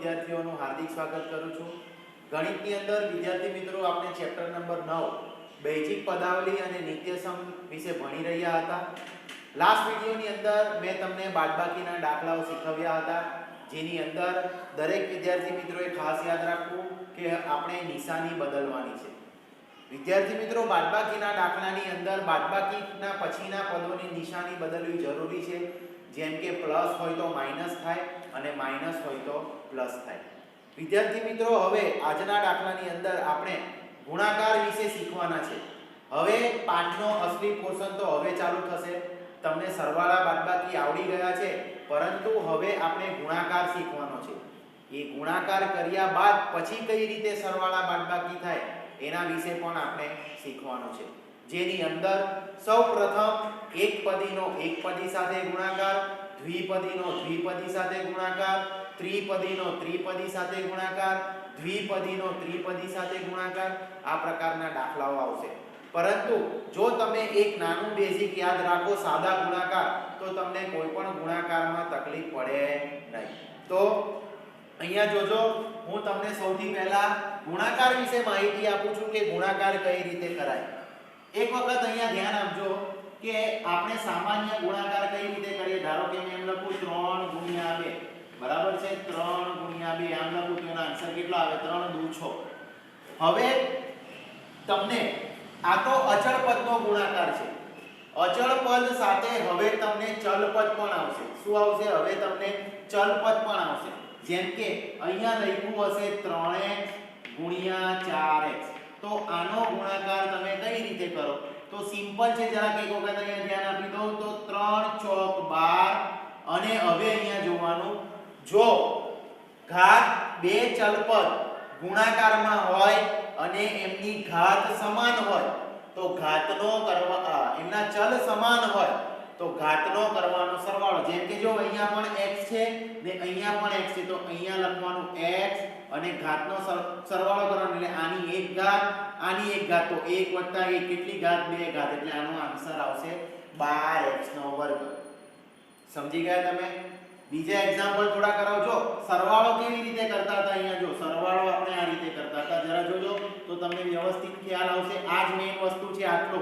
વિદ્યાર્થીઓનું હાર્દિક સ્વાગત કરું છું। ગણિતની અંદર વિદ્યાર્થી મિત્રો આપણે ચેપ્ટર નંબર 9 બેઝિક પદાવલી અને નિત્યસમ વિશે ભણી રહ્યા હતા। લાસ્ટ વિડિયોની અંદર મેં તમને બાદબાકીના દાખલાઓ શીખવ્યા હતા, જેની અંદર દરેક વિદ્યાર્થી મિત્રોએ ખાસ યાદ રાખવું કે આપણે નિશાની બદલવાની છે। વિદ્યાર્થી મિત્રો, બાદબાકીના દાખલાની અંદર બાદબાકીના પછીના પદોની નિશાની બદલવી જરૂરી છે। જેમ કે પ્લસ હોય તો માઈનસ થાય અને માઈનસ હોય તો પ્લસ થાય। વિદ્યાર્થી મિત્રો, હવે આજના દાખલાની અંદર આપણે ગુણાકાર વિશે શીખવાના છે। હવે પાઠનો અસલી પોર્શન તો હવે ચાલુ થશે। તમને સરવાળા બાદબાકી આવડી ગયા છે, પરંતુ હવે આપણે ગુણાકાર શીખવાનો છે। એ ગુણાકાર કર્યા બાદ પછી કઈ રીતે સરવાળા બાદબાકી થાય એના વિશે પણ આપણે શીખવાનું છે, જેની અંદર સૌપ્રથમ એકપદીનો એકપદી સાથે ગુણાકાર, દ્વિપદીનો દ્વિપદી સાથે ગુણાકાર, ત્રિપદીનો ત્રિપદી સાથે ગુણાકાર, દ્વિપદીનો ત્રિપદી સાથે ગુણાકાર, આ પ્રકારના દાખલાઓ આવશે। પરંતુ જો તમે એક નાનું બેઝિક યાદ રાખો, સાદા ગુણાકાર, તો તમને કોઈ પણ ગુણાકારમાં તકલીફ પડે નહીં। તો અહીંયા જોજો, હું તમને સૌથી પહેલા ગુણાકાર વિશે માહિતી આપું છું કે ગુણાકાર કઈ રીતે કરાય। એક વખત અહીંયા ધ્યાન આપજો કે આપણે સામાન્ય ગુણાકાર કઈ રીતે કરીએ। ધારો કે મેં એમ લખું 3 ગુણ્યા 2, બરાબર છે? 3 ગુણ્યા 2 આમ લખું તો એનો આન્સર કેટલો આવે? 3 દુ 6। હવે તમને આ તો અચળ પદનો ગુણાકાર છે। અચળ પદ સાથે હવે તમને ચલ પદ પણ આવશે। શું આવશે? હવે તમને ચલ પદ પણ આવશે। જેમ કે અહીંયા લખ્યું હશે 3x ગુણ્યા 4x, તો આનો ગુણાકાર તમે કઈ રીતે કરો? તો સિમ્પલ છે, જરાક એક વખત અહીંયા ધ્યાન આપી દો તો 3 ચોક 12, અને હવે અહીંયા જોવાનું, જો ઘાત બે ચલ પદ ગુણાકારમાં હોય અને એમની ઘાત સમાન હોય તો ઘાતનો કરવા, એમના ચલ સમાન હોય તો ઘાતનો કરવાનો સરવાળો। જેમ કે જો અહીંયા પણ x છે ને અહીંયા પણ x છે, તો અહીંયા લખવાનું x અને ઘાતનો સરવાળો કરવાનો, એટલે આની એક ઘાત આની એક ઘાત, તો 1 + 1 કેટલી ઘાત? 2 ઘાત, એટલે આનો આન્સર આવશે 12x²। સમજી ગયા તમે? બીજા એક્ઝામ્પલ થોડા કરાવજો। સરવાળો કેવી રીતે કરતા હતા? અહીંયા જો સરવાળો આપણે આ રીતે કરતા હતા, જરા જોજો તો તમને વ્યવસ્થિત ખ્યાલ આવશે। આ જ મેઈન વસ્તુ છે, આટલો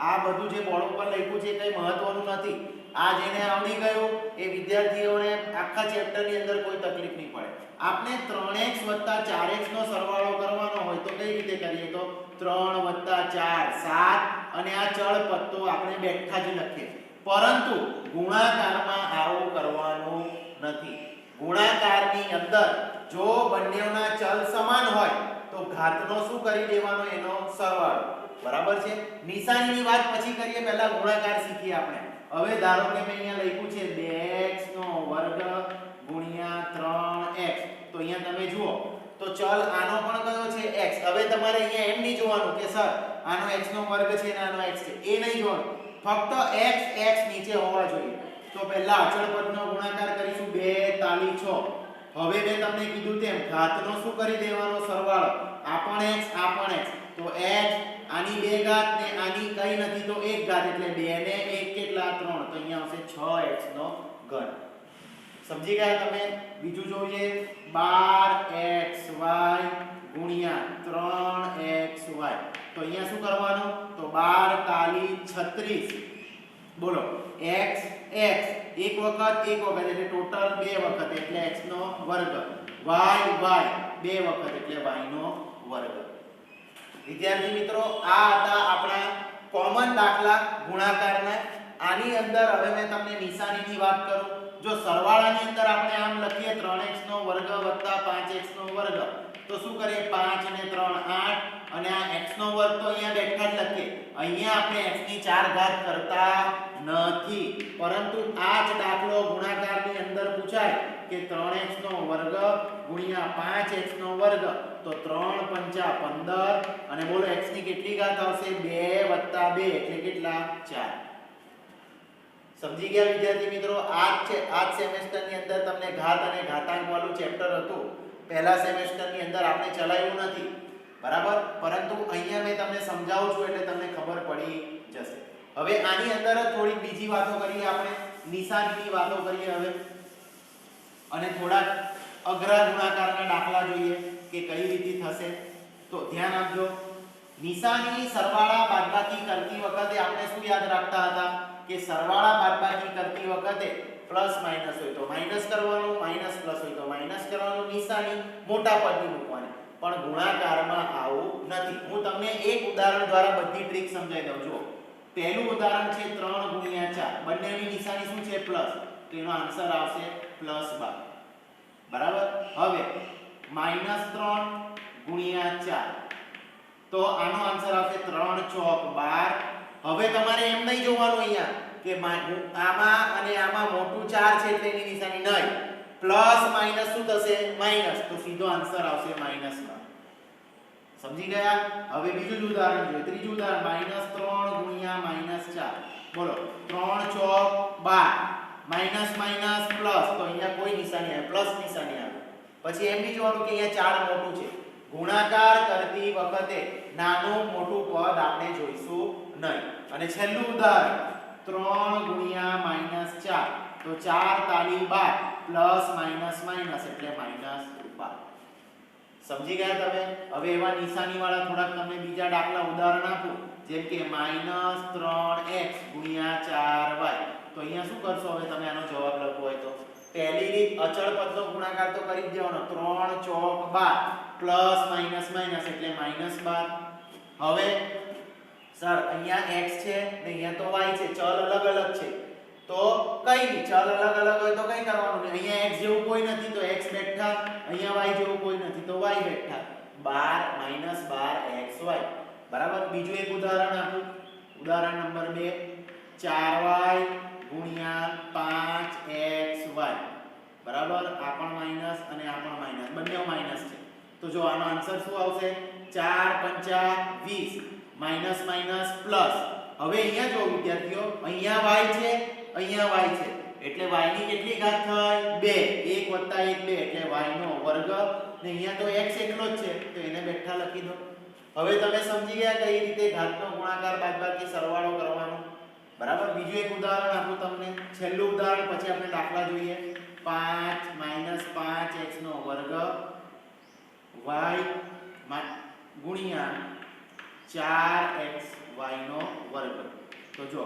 આ બધું જે બોર્ડ ઉપર લખ્યું છે કઈ મહત્વનું નથી। આ જેને આવડી ગયું એ વિદ્યાર્થીઓને આખા ચેપ્ટરની અંદર કોઈ તકલીફ નહીં પડે। આપણે 3x + 4x નો સરવાળો કરવાનો હોય તો કઈ રીતે કરીએ? તો 3 + 4 7, અને આ ચળ પદ તો આપણે બેઠા જ લખીએ, પરંતુ ગુણાકારમાં આવું કરવાનું નથી। ગુણાકારની અંદર જો બંનેના ચલ સમાન હોય તો ઘાતનો શું કરી દેવાનો? એનો સરવાળો, બરાબર છે? નિશાનીની વાત પછી કરીએ, પહેલા ગુણાકાર શીખીએ આપણે। હવે ધારો કે મેં અહીંયા લખ્યું છે 2x² ગુણ્યા 3x, તો અહીંયા તમે જુઓ તો ચલ આનો પણ કયો છે? x। હવે તમારે અહીંયા એમ નહીં જોવાનું કે સર આનો x² છે ને આનો x છે, એ નહીં જોવાનું, ફક્ત x x નીચે હોવા જોઈએ। તો પહેલા અચળ પદનો ગુણાકાર કરીશું, 2 તાલી 6। હવે મેં તમને કીધું તેમ ઘાતનો શું કરી દેવાનો? સરવાળો, આ પણ x આ પણ x, તો x આની 2 ઘાત ને આની કઈ નથી તો 1 ઘાત, એટલે 2 ને 1 કેટલા? 3, તો અહીંયા આવશે 6x3। સમજી ગયા તમે? બીજું જોઈએ, 12xy ગુણ્યા 3xy, તો અહીંયા શું કરવાનું? તો 12 તાલી 36। બોલો, x x એક વખત એટલે ટોટલ 2 વખત એટલે x² y y 2 વખત એટલે y²। વિદ્યાર્થી મિત્રો, આ હતા આપણા કોમન દાખલા ગુણાકારના। આની અંદર હવે મેં તમને નિશાનીની વાત કરું, જો સરવાળાની અંદર આપણે આમ લખીએ 3x² + 5x², તો શું કરીએ? 5 અને 3 8, અને આ x² તો અહીંયા બેઠા જ લખીએ। અહીંયા આપણે x ની 4 ઘાત કરતા નથી, પરંતુ આ જ દાખલો ગુણાકારની અંદર પૂછાય કે 3x² ગુણ્યા 5x², તો 3 × 5 = 15, અને બોલો x ની કેટલી ઘાત આવશે? 2 + 2 એટલે કેટલા? 4। સમજી ગયા વિદ્યાર્થી મિત્રો? આ જ સેમેસ્ટરની અંદર તમને ઘાત અને ઘાતાંક વાળું ચેપ્ટર હતું, પહેલા સેમેસ્ટરની અંદર આપણે ચલાવ્યું નથી, બરાબર? પરંતુ અહીંયા મેં તમને સમજાવું છું એટલે તમને ખબર પડી જશે। હવે આની અંદર થોડી બીજી વાતો કરીએ, આપણે નિશાનીની વાતો કરીએ હવે, અને થોડા અઘરા ગુણાકાર કે કઈ રીતે થશે. તો ધ્યાન આપજો, નિશાની સરવાળા બાદબાકી કરતી વખતે આપણે શું યાદ રાખતા હતા કે સરવાળા બાદબાકી કરતી વખતે પ્લસ માઈનસ હોય તો માઈનસ કરવાનું, માઈનસ પ્લસ હોય તો માઈનસ કરવાનું, નિશાની મોટા પદની મૂકવાની. પણ ગુણાકારમાં આવું નથી. હું તમને એક ઉદાહરણ દ્વારા બધી ટ્રીક સમજાવી દઉં. જુઓ, પહેલું ઉદાહરણ છે 3 ગુણ્યા 4, બંનેની નિશાની શું છે પ્લસ, તો એનો આન્સર આવશે +12. બરાબર. હવે -3 ગુણ્યા 4, તો આનો આન્સર આવશે 3 ચોક 12. હવે તમારે એમ નહીં જોવાનું અહીંયા કે આમાં અને આમાં મોટું 4 છે એટલે એની નિશાની નહીં, પ્લસ માઈનસ શું થશે માઈનસ, તો સીધો આન્સર આવશે -12. સમજી ગયા. હવે બીજું ઉદાહરણ જોઈએ, ત્રીજું ઉદાહરણ -3 ગુણ્યા -4, બોલો 3 ચોક 12, માઈનસ માઈનસ પ્લસ, તો અહીંયા કોઈ નિશાની આવે, પ્લસ નિશાની આવે. પછી એમ નહીં જોવાનું કે અહીંયા 4 મોટું છે. ગુણાકાર કરતી વખતે નાનું મોટું પદ આપણે જોઈશું નહીં. અને છેલ્લું ઉદાહરણ 3 ગુણ્યા -4, તો 4 તાલી 12, પ્લસ માઈનસ માઈનસ એટલે -12. સમજી ગયા તમે. હવે એવા નિશાની વાળા થોડાક તમને બીજા દાખલા ઉદાહરણ આપું, જેમ કે -3x ગુણ્યા 4y. તો અહીંયા શું કરશો હવે તમે આનો જવાબ લખવો હોય તો પહેલી રીત અચળ પદનો ગુણાકાર તો કરી જ દેવાનો, 3 ચોક 12, પ્લસ માઈનસ માઈનસ એટલે -12. હવે સર અહીંયા x છે ને અહીંયા તો y છે, ચલ અલગ અલગ છે, તો કઈ નહીં, ચલ અલગ અલગ હોય તો કઈ કરવાનું નહીં. અહીંયા x જેવું કોઈ નથી તો x બેઠા, અહીંયા y જેવું કોઈ નથી તો y બેઠા. 12 -12xy. બરાબર. બીજું એક ઉદાહરણ આપું, ઉદાહરણ નંબર 2, 4y ગુણ્યા 5xy. બરાબર. આ પણ માઈનસ અને આ પણ માઈનસ, બંને માઈનસ છે. તો જો આનો આન્સર શું આવશે 4 5 20, માઈનસ માઈનસ પ્લસ. હવે અહીંયા જો વિદ્યાર્થીઓ, અહીંયા y છે, અહીંયા y છે, એટલે y ની કેટલી ઘાત થઈ 2, 1 + 1 2 એટલે y નો વર્ગ, ને અહીંયા તો x એકલો જ છે તો એને બેઠા લખી દો. હવે તમે સમજી ગયા કઈ રીતે ઘાતનો ગુણાકાર બાદબાકી સરવાળો કરવાનો. બરાબર. બીજું એક ઉદાહરણ આપું તમને, છેલ્લું ઉદાહરણ, પછી આપણે દાખલા જોઈએ. 5 - 5x નો વર્ગ y ગુણ્યા 4xy નો વર્ગ. તો જો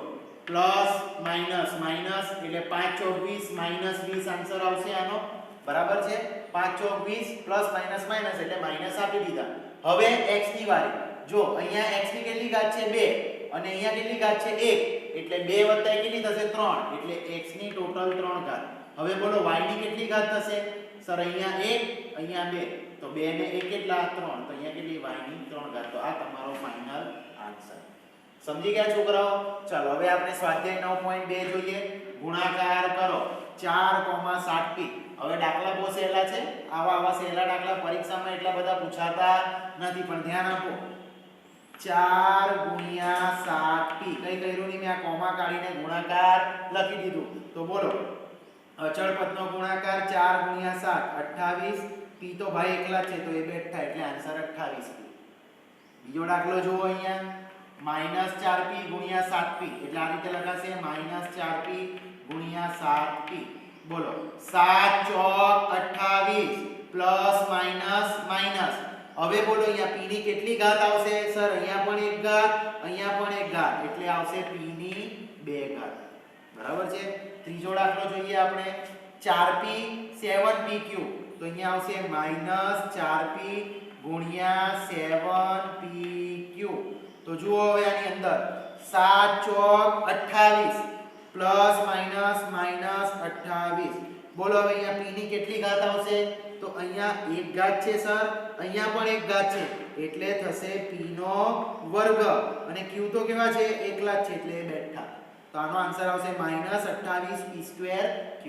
પ્લસ માઈનસ માઈનસ એટલે 5 ચોક 20, માઈનસ 20 આન્સર આવશે આનો. બરાબર છે. 5 ચોક 20, પ્લસ માઈનસ માઈનસ એટલે માઈનસ આપી દીધા. હવે x ની વારી, જો અહીંયા x ની કેટલી ઘાત છે 2 અને અહીંયા કેટલી ઘાત છે 1, એટલે 2 + 1 કેટલી થશે 3, એટલે x ની ટોટલ 3 ઘાત. હવે બોલો y ની કેટલી ઘાત થશે સર, અહીંયા 1 અહીંયા 2, તો 2 ને 1 કેટલા 3, તો અહીંયા કેટલી y ની 3 ઘાત. તો આ તમારો ફાઇનલ આન્સર. સમજી ગયા છોકરાઓ. ચાલો હવે આપણે સ્વાધ્યાય 9.2 જોઈએ, ગુણાકાર કરો 4, 7p. હવે દાખલા બહુ સહેલા છે, આવા સહેલા દાખલા પરીક્ષામાં એટલા બધા પૂછાતા નથી, પણ ધ્યાન આપો. 4 ગુણ્યા 7p, કઈ કર્યું નહીં, મેં આ કોમા કાઢીને ગુણાકાર લખી દીધું. તો બોલો અચળ પદનો ગુણાકાર 4 ગુણ્યા 7 28, p તો ભાઈ એકલા છે તો એ બેઠા એટલે આન્સર 28p. બીજો દાખલો જુઓ અહીંયા, -4p ગુણ્યા 7p, એટલે આ રીતે લખાશે -4p ગુણ્યા 7p. બોલો 7 ચોક 28, પ્લસ માઈનસ માઈનસ. હવે બોલો અહીંયા p ની કેટલી ઘાત આવશે સર, અહીંયા પણ એક ઘાત, અહીંયા પણ એક ઘાત, એટલે આવશે p ની 2 ઘાત. બરાબર છે. ત્રીજો દાખલો જોઈએ આપણે, 4p 7pq, તો અહીંયા આવશે -4p ગુણ્યા 7pq. તો જુઓ હવે આની અંદર 7 ચોક 28, પ્લસ માઈનસ માઈનસ 28. બોલો હવે અહીંયા p ની કેટલી ઘાત આવશે, તો અહીંયા એક ઘાત છે સર, અહીંયા પણ એક ઘાત છે, એટલે થશે p નો વર્ગ, અને q તો કેવા છે એકલા જ છે એટલે એ બેઠા. તો આનો આન્સર આવશે -28p²q.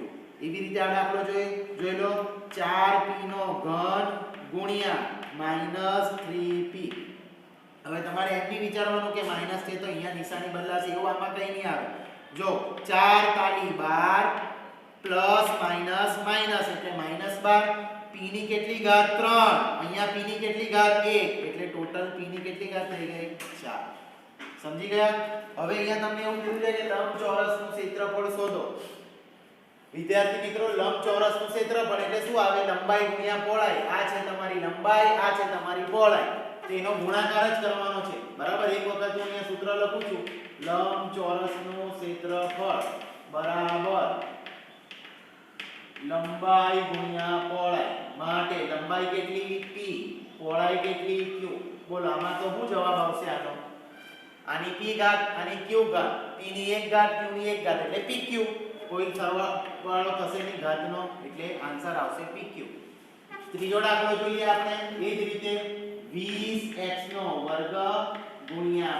એવી રીતે આ દાખલો જોઈ લો, 4p નો ઘન ગુણ્યા -3p. હવે તમારે એમ નહીં વિચારવાનું કે માઈનસ છે તો અહીંયા નિશાની બદલાશે, એવું આમાં કંઈ નહીં આવે. જો 4 તાલી 12, પ્લસ માઈનસ માઈનસ એટલે -12, p ની કેટલી ઘાત 3, અહીંયા p ની કેટલી ઘાત 1, એટલે ટોટલ p ની કેટલી ઘાત થઈ ગઈ 4. સમજી ગયા. હવે અહીંયા તમને એવું કીધું છે કે લંબચોરસનું ક્ષેત્રફળ શોધો. વિદ્યાર્થી મિત્રો લંબચોરસનું ક્ષેત્રફળ એટલે શું આવે લંબાઈ ગુણ્યા પહોળાઈ આ છે તમારી લંબાઈ આ છે તમારી પહોળાઈ તો એનો ગુણાકાર જ કરવાનો છે બરાબર એક વખત હું અહીંયા સૂત્ર લખું છું લંબચોરસનું ક્ષેત્રફળ બરાબર લંબાઈ ગુણ્યા પહોળાઈ માટે લંબાઈ કેટલી p પહોળાઈ કેટલી q બોલો આમાં તો શું જવાબ આવશે આનો આની p ઘાત આની q ઘાત p ની 1 ઘાત q ની 1 ઘાત એટલે pq કોઈ સરવાળો થશે નહીં ઘાતનો એટલે આન્સર આવશે pq ત્રીજો દાખલો જોઈએ આપણે એ જ રીતે 20x નો વર્ગ ગુણ્યા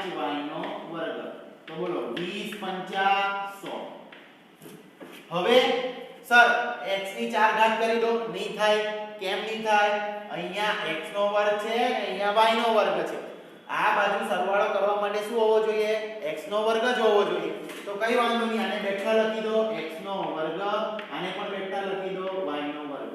5y નો વર્ગ તો બોલો 20 પંચા 100 હવે સર x ની 4 ઘાત કરી દો નહીં થાય કેમ નહીં થાય અહીંયા x નો વર્ગ છે અને અહીંયા y નો વર્ગ છે આ બાજુ સરવાળો કરવા માટે શું હોવો જોઈએ x નો વર્ગ જ હોવો જોઈએ તો કઈ વાંધો નહીં આને બેઠા લખી દો x નો વર્ગ આને પણ બેઠા લખી દો y નો વર્ગ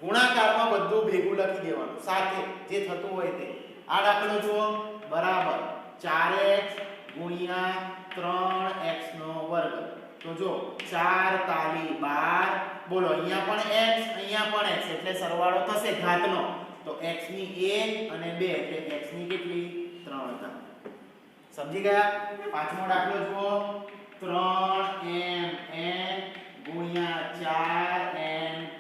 ગુણાકારમાં બધું ભેગું લખી દેવાનું સાથે જે થતું હોય તે આ દાખલો જુઓ બરાબર 4x ગુણ્યા 3x નો વર્ગ તો જો 4 તાલી 12 બોલો અહીંયા પણ x અહીંયા પણ x એટલે સરવાળો થશે ઘાતનો તો x ની 1 અને 2 એટલે x ની કેટલી 3 થાય સમજી ગયા પાંચમો દાખલો જુઓ 3mn ગુણ્યા 4np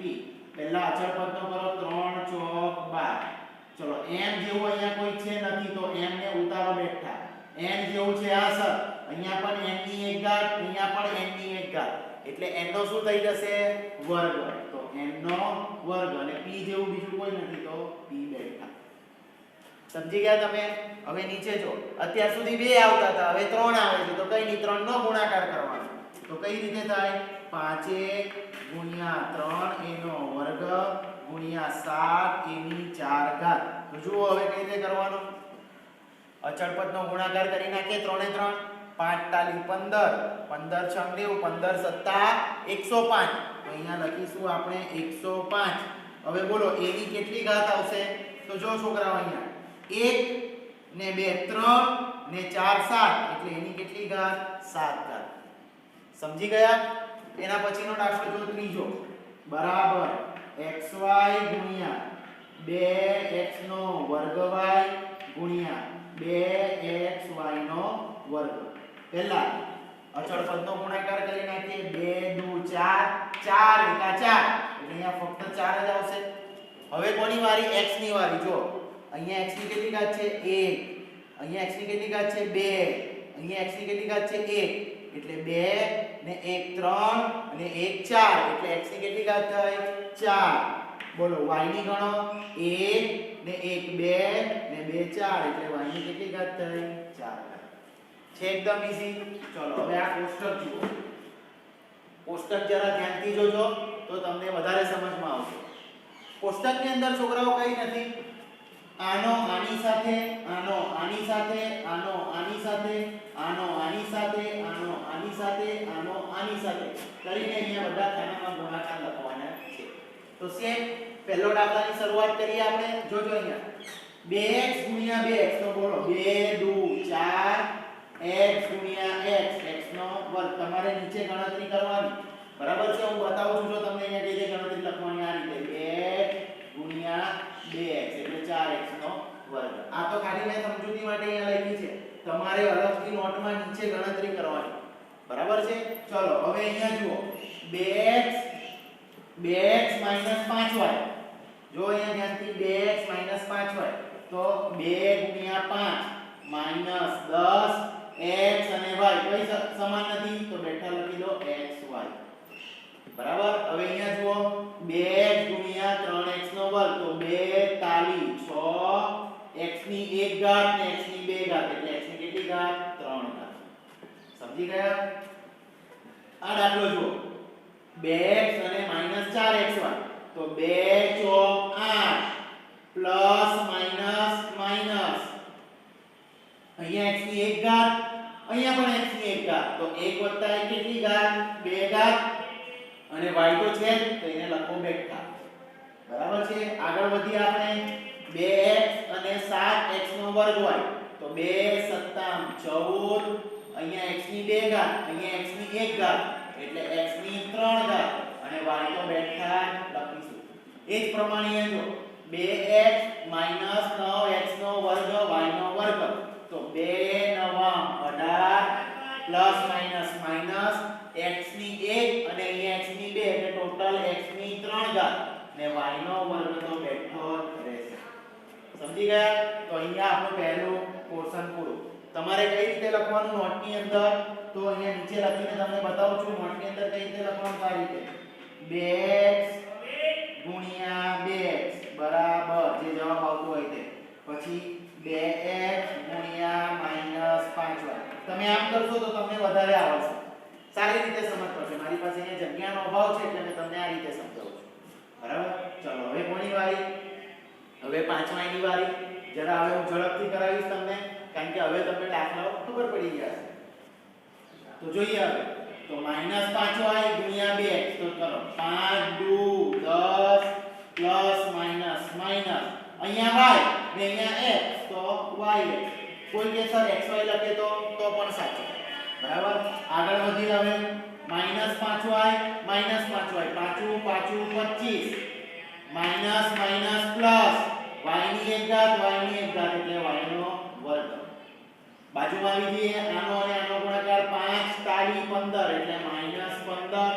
પહેલા અચળ પદનો કરો 3 ચોક 12 ચલો m જેવું અહીંયા કોઈ છે નથી તો m ને ઉતારો બેઠા n જેવું છે આ સર અહીંયા પણ n ની 1 ઘાત અહીંયા પણ n ની 1 ઘાત એટલે n નો શું થઈ જશે વર્ગ તો n નો વર્ગ અને p જેવું બીજું કોઈ નથી તો p બેઠા સમજી ગયા તમે હવે નીચે જો અત્યાર સુધી 2 આવતા હતા હવે 3 આવે છે તો કઈ નહીં 3 નો ગુણાકાર કરવાનો તો કઈ રીતે થાય 5 ગુણ્યા 3 એનો વર્ગ ગુણ્યા 7 એની 4 ઘાત તો જુઓ હવે કઈ રીતે કરવાનો અચળ પદનો ગુણાકાર કરી નાખીએ 3 ને 3 5 તાલી 15 15 છંગ 15 સત્તા 105 તો અહીંયા લખીશું આપણે 105 હવે બોલો a ની કેટલી ઘાત આવશે તો જો છોકરાઓ અહીંયા 1 ને 2 3 ને 4 7 એટલે એની કેટલી ઘાત 7 ઘાત સમજી ગયા એના પછીનો દાખલો જો ત્રીજો બરાબર xy ગુણ્યા 2x નો વર્ગ y ગુણ્યા 2xy નો વર્ગ પહેલા અચળ પદનો ગુણાકાર કરી નાખીએ 2 દુ 4 4 એકા 4 એટલે અહીંયા ફક્ત 4 જ આવશે હવે કોની વારી x ની વારી જો અહીંયા x ની કેટલી ઘાત છે 1 અહીંયા x ની કેટલી ઘાત છે 2 અહીંયા x ની કેટલી ઘાત છે 1 એટલે 2 ને 1 3 અને 1 4 એટલે x ની કેટલી ઘાત થાય 4 બોલો y ની ગણો 1 ને 1 2 ને 2 4 એટલે y ની કેટલી ઘાત થાય 4 છે એકદમ ઈઝી ચલો હવે આ કોષ્ટક જુઓ કોષ્ટક જરા ધ્યાનથી જોજો તો તમને વધારે સમજમાં આવશે કોષ્ટકની અંદર છોકરાઓ કઈ નથી આનો આની સાથે આનો આની સાથે આનો આની સાથે આનો આની સાથે આનો આની સાથે આનો આની સાથે કરીને અહીંયા બધા ખાનામાં ગુણાકાર લખવાના છે તો સેમ પહેલો દાખલાની શરૂઆત કરીએ આપણે જોજો અહીંયા 2x ગુણ્યા 2x તો બોલો 2 દુ 4 x ગુણ્યા x x નો વર્ગ તમારે નીચે ગણતરી કરવાની બરાબર છે હું બતાવું છું જો તમને અહીંયા કઈ રીતે ગણતરી લખવાની આ રીતે 2 ગુણ્યા 2x એટલે 4x નો વર્ગ આ તો ખાલી મેં સમજૂતી માટે અહીંયા લખી છે તમારે અલગથી નોટમાં નીચે ગણતરી કરવાની બરાબર છે ચલો હવે અહીંયા જુઓ 2x 5y જો અહીંયા ધ્યાનથી 2x 5y તો 2 ગુણ્યા 5 10 x અને y કોઈ સમાન નથી તો બેઠા લખી દો xy બરાબર હવે અહીંયા જુઓ 2x ગુણ્યા 3x નો વર્ગ તો 2 તાલી 6 x ની 1 ઘાત ને x ની 2 ઘાત એટલે x ની કેટલી ઘાત 3 ઘાત સમજી ગયા આ દાખલો જુઓ 2x અને -4xy તો 2 ચોક 8 પ્લસ માઈનસ માઈનસ અહીંયા x ની 1 ઘાત અહીંયા પણ x ની 1 ઘાત તો 1 + 1 કેટલી ઘાત 2 ઘાત અને y તો છે તો એને લખો બેઠા બરાબર છે આગળ વધી આપણે 2x અને 7x નો વર્ગ y તો 2 * 7 = 14 અહીંયા x ની 2 ઘાત અહીંયા x ની 1 ઘાત એટલે એટલે x ની 3 ઘાત અને y તો બેઠા લખીશું. એ જ પ્રમાણે જો 2x 9x નો વર્ગ y નો વર્ગ તો 2 નવા 18 પ્લસ માઈનસ માઈનસ x ની 1 અને અહીંયા x ની 2 એટલે ટોટલ x ની 3 ઘાત ને y નો વર્ગ તો બેઠો રહેશે. સમજી ગયા? તો અહીંયા આપણું પહેલું પોર્શન પૂરું. તમારે કઈ રીતે લખવાનું નોટની અંદર તો અહીંયા નીચે લખીને તમને બતાવું છું. નોટની અંદર કઈ રીતે લખવાનું આ રીતે 2x ગુણ્યા 2x બરાબર જે જવાબ આવતો હોય તે પછી 2x ગુણ્યા -5y. તમે આમ કરશો તો તમને વધારે આવડશે, સારી રીતે સમજ પડશે. મારી પાસે અહીંયા જગ્યાનો અભાવ છે એટલે મેં તમને આ રીતે સમજાવું છું. બરાબર? ચલો હવે કોની વારી? હવે 5y ની વારી. જરા હવે હું ઝડપથી કરાવીશ તમને કારણ કે હવે તમને દાખલાઓ ખબર પડી ગયા છે. તો જોઈએ હવે તો -5y ગુણ્યા 2x તો કરો 5 દુ 10 પ્લસ માઈનસ માઈનસ અહીંયા y ને અહીંયા x તો y. કોઈ કે સર xy લખે તો પણ સાચું. બરાબર? આગળ વધી હવે -5y પાછું 25 માઈનસ માઈનસ પ્લસ y ની 1 ઘાત એટલે y નો વર્ગ. બાજુમાં આવી જઈએ આનો અને આનો ગુણાકાર 5 તાળી 15 એટલે -15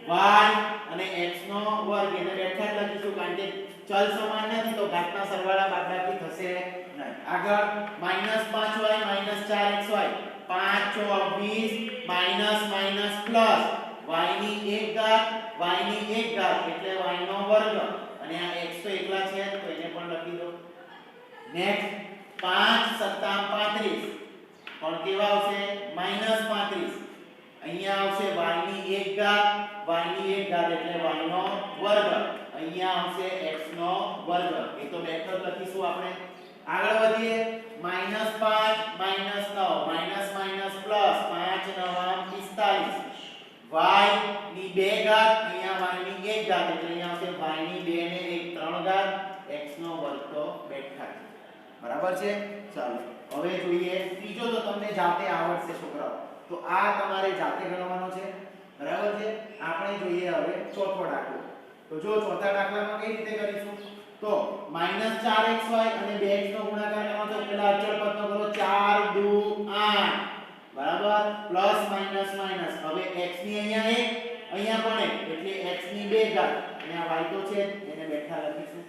y અને x નો વર્ગ એને બેઠા જ લખીશું કારણ કે ચલ સમાન નથી તો ઘાતના સરવાળા બાદબાકી થશે નહીં. આગળ -5y 4xy 5 20 minus minus plus y ની 1 ઘાત એટલે y નો વર્ગ અને આ x તો એકલા છે તો એને પણ લખી દો. નેક્સ્ટ 5 7 35 પણ કેવા આવશે -35 અહીંયા આવશે y ની 1 ઘાત એટલે y નો વર્ગ અહીંયા આવશે x નો વર્ગ. એ તો બેઠો લખીશું આપણે. આગળ વધીએ -5 -9 માઈનસ પ્લસ 5 9 45 y ની 2 ઘાત અહીંયા y ની 1 ઘાત એટલે અહીંયા આવશે y ની 2 ને 1 3 ઘાત x નો વર્ગ તો બેઠા. બરાબર છે? ચાલો હવે જોઈએ ત્રીજો તો તમને જાતે આવડશે છોકરાઓ તો આ તમારે જાતે ગણવાનો છે. બરાબર છે? આપણે જોઈએ હવે ચોથો દાખલો. તો જો ચોથા દાખલામાં કઈ રીતે કરીશું તો -4xy અને 2x નો ગુણાકાર કરવાનો છે. પહેલા અચળ પદનો કરો 4 દુ 8 બરાબર પ્લસ માઈનસ માઈનસ. હવે x ની અહીંયા 1 અહીંયા પણ 1 એટલે x ની 2 ઘાત અને આ y તો છે એને બેઠા લખીશું.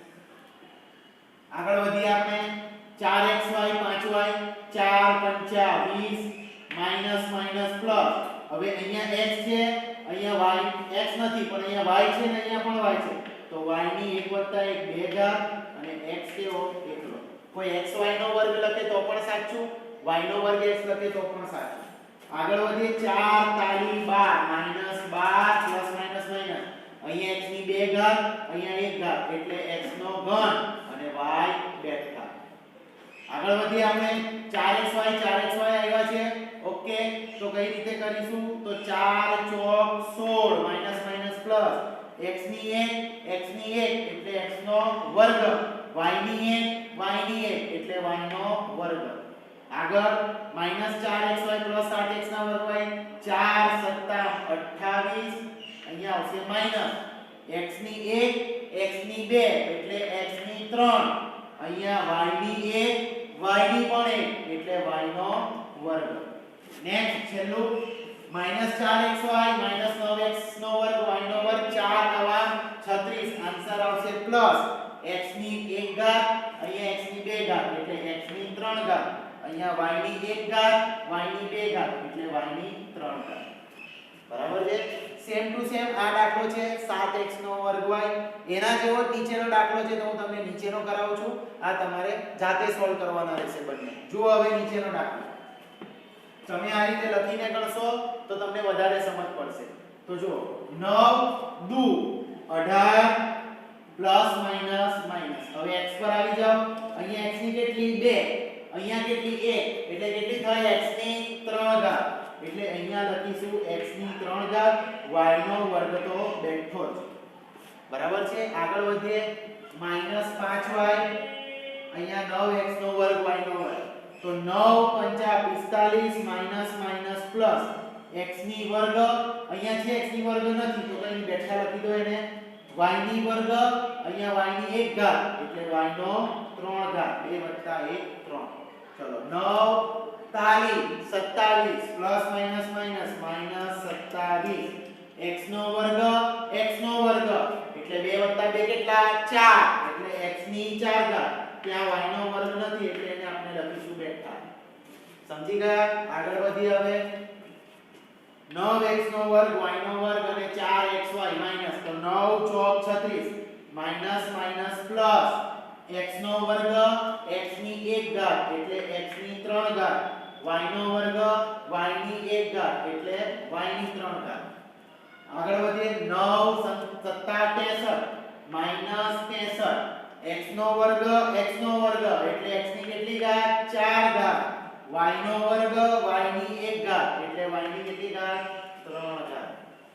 આગળ વધીએ આપણે 4xy 5y 4 5 20 minus minus plus. હવે અહીંયા x છે અહીંયા y x નથી પણ અહીંયા y છે ને અહીંયા પણ y છે તો y ની 1 1 2 ઘાત અને x કેવો એકલો. કોઈ xy નો વર્ગ લખે તો પણ સાચું, y નો વર્ગ x લખે તો પણ સાચું. આગળ વધીએ 4 તાળી 12 -12 પ્લસ માઈનસ માઈનસ અહીંયા x ની 2 ઘાત અહીંયા 1 ઘાત એટલે x નો ઘન અને y બેઠા. આગળ વધીએ આપણે 4xy આવ્યા છે. ઓકે તો કઈ રીતે કરીશું તો 4 ચોક 16 માઈનસ માઈનસ પ્લસ x ની 1 એટલે x નો વર્ગ y ની 1 એટલે y નો વર્ગ. આગળ -4xy 8x ના વર્ગ y 4 7 28 અહીંયા આવશે માઈનસ x ની 1 x ની 2 એટલે x ની 3 અહીંયા y ની 1 y ની પણ 1 એટલે y નો વર્ગ. નેક્સ્ટ છેલ્લું -4xy 9x નો વર્ગ y નો વર્ગ 4 નવા 36 આન્સર આવશે પ્લસ x ની 1 ઘાત અહીંયા x ની 2 ઘાત એટલે x ની 3 ઘાત અહીંયા y ની 1 ઘાત y ની 2 ઘાત એટલે y ની 3 ઘાત. બરાબર છે? સેમ ટુ સેમ આ દાખલો છે 7x નો વર્ગ y. એના જેવો નીચેનો દાખલો છે તો હું તમને નીચેનો કરાવું છું. આ તમારે જાતે સોલ્વ કરવાના રહેશે બંને. જુઓ હવે નીચેનો દાખલો. તમે આ રીતે લખીને ગણશો તો તમને વધારે સમજ પડશે. તો જુઓ 9 દુ 18 પ્લસ માઈનસ માઈનસ. હવે x પર આવી જાઓ. અહીંયા x ની કેટલી 2 અહીંયા કેટલી 1 એટલે કેટલી થાય x ની 3 ઘાત એટલે અહીંયા લખીશું x ની 3 ઘાત y નો વર્ગ તો બેઠો જ. બરાબર છે? આગળ વધીએ -5y અહીંયા 9x નો વર્ગ y નો વર્ગ તો 9 5 45 માઈનસ માઈનસ પ્લસ x ની વર્ગ અહીંયા છે x ની વર્ગ નથી તો કઈ બેઠા લખી દો એને y ની વર્ગ અહીંયા y ની 1 ઘાત એટલે y નો 3 ઘાત 2 + 1 3 ચલો 9 તાલી 27 plus minus minus minus 27 x નો વર્ગ એટલે 2 + 2 કેટલા 4 એટલે x ની 4 ઘાત ત્યાં y નો વર્ગ નથી એટલે એને આપણે લખીશું બેઠા સમજી ગયા આગળ વધી હવે 9x નો વર્ગ y નો વર્ગ અને 4xy માઈનસ તો 9 ચોક 36 માઈનસ માઈનસ પ્લસ x નો વર્ગ x ની 1 ઘાત એટલે x ની 3 ઘાત y નો વર્ગ y ની 1 ઘાત એટલે y ની 3 ઘાત આગળ વધીએ 9 7 63 માઈનસ 63 x નો વર્ગ એટલે x ની કેટલી ઘાત 4 ઘાત y નો વર્ગ y ની 1 ઘાત એટલે y ની કેટલી ઘાત 3 ઘાત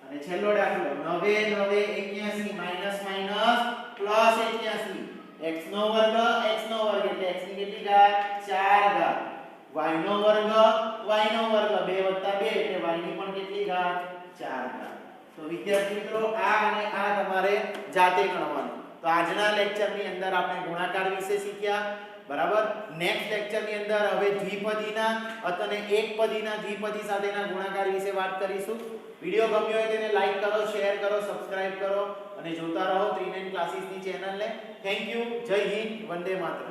અને છેલ્લો દાખલો 9 9 81 માઈનસ માઈનસ પ્લસ 81 x નો વર્ગ એટલે x ની કેટલી ઘાત 4 ઘાત y નો વર્ગ 2 + 2 એટલે y ની પણ કેટલી ઘાત 4 ઘાત તો વિદ્યાર્થી મિત્રો આ અને આ તમારે જાતે ગણવાનું તો આજના લેક્ચરની અંદર આપણે ગુણાકાર વિશે શીખ્યા બરાબર નેક્સ્ટ લેક્ચરની અંદર હવે દ્વિપદીના અને એકપદીના દ્વિપદી સાથેના ગુણાકાર વિશે વાત કરીશું વિડિયો ગમ્યો હોય તેને લાઈક કરો શેર કરો સબસ્ક્રાઇબ કરો અને જોતા રહો 39 ક્લાસીસની ચેનલને થેન્ક યુ જય હિન્દ વંદે માતરમ